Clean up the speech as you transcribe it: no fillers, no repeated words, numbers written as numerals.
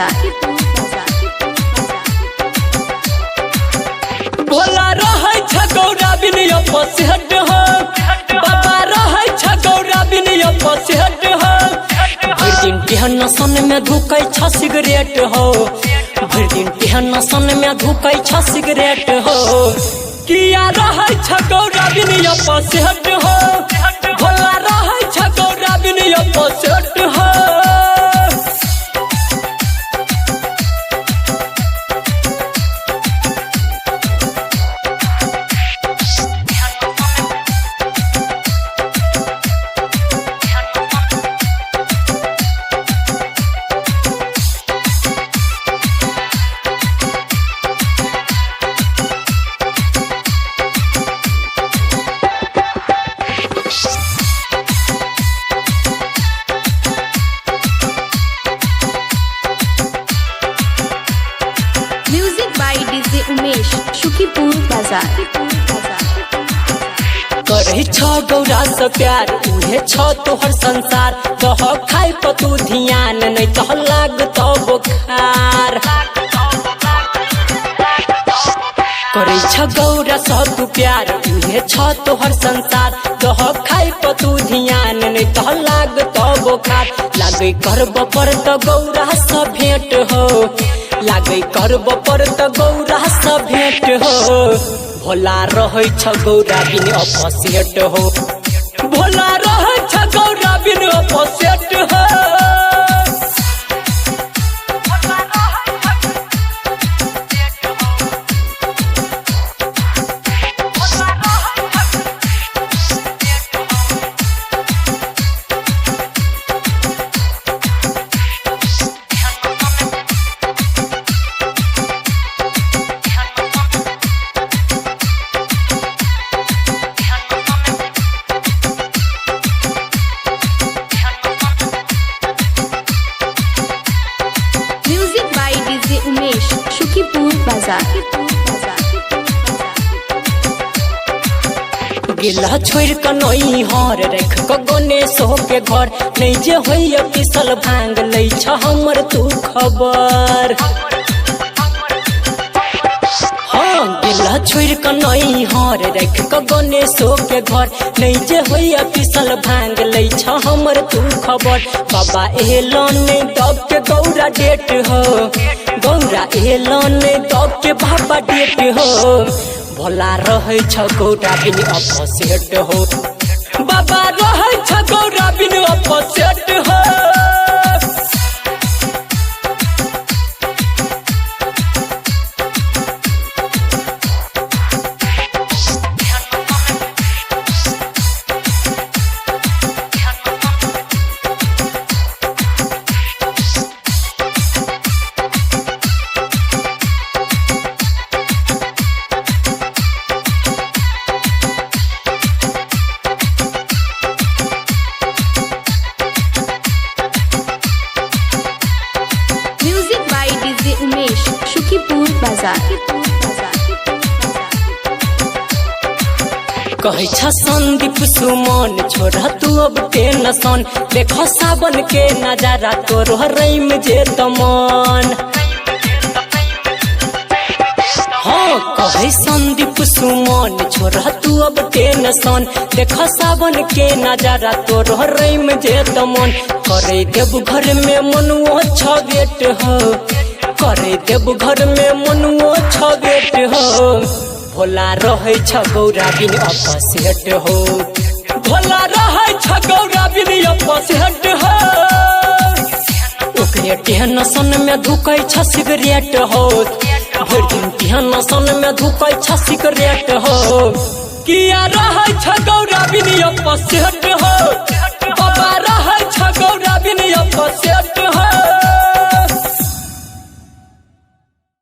बाजार। भोला रहे छगौरा बिनिया पसेहट हो, बाबा रहे छगौरा बिनिया पसेहट हो। भर दिन टेहन सन में धुकै छ सिगरेट हो, भर दिन टेहन सन में धुकै छ सिगरेट हो। किया रहे छगौरा बिनिया पसेहट हो, भोला रहे छगौरा बिनिया पसेहट हो। Music by DJ Umesh, Shukipur बाजार। करे छ गौरा से प्यार, उहे छ तोहर संसार। कह खाई पतू ध्यान नहीं कह लागत बुखार। करे छ गौरा से तू प्यार, उहे छ तोहर संसार। कह खाई पतू ध्यान नहीं कह लागत बुखार। लागे करब पर त गौरा से भेंट हो, लागे करब पर त गौरा से भेंट हो। भोला रहे छ गौरा बिन अपसेट हो, भोला रहे छ गौरा बिन अपसेट हो। Music by DJ Umesh, Shukipur बाजार। गिला छोड़ क नई हर रख क गणेशो के घर। नहीं जे होइए पिसल भांग लै छ हमर तू खबर। हाँ गिला छोड़ क नई हर रख क गणेशो के घर। नहीं जे होइए पिसल भांग लै छ हमर तू खबर। बाबा एलन दब के गौरा डेट हो, गौरा एलन दब के बाबा डेट हो। भोला रहे छ गौरा बिन अपसेट हो, बाबा रहे छ गौरा बिन अपसेट हो। Music by DJ Umesh, Shukipur बाजार। कहे छ संदीप सुमन छोड़ा तू अब टेंशन। देख सावन के नजारा तोर रैम जे तमन। हाँ कहे संदीप सुमन छोड़ा तू अब टेंशन। देख सावन के नजारा तोर रैम जे तमन। करे देव घर में मनुओ छ बेट हो, करे देव घर में मनुओ छ बेट हो। भोला रहे छ गौरा बिन अपसेट हो, भोला रहे छ गौरा बिन अपसेट हो। ओकरे टेहन सन में धुकै छ सिगरेट हो, भर दिन टेहन सन में धुकै छ सिगरेट हो। किया रहे छ गौरा बिन अपसेट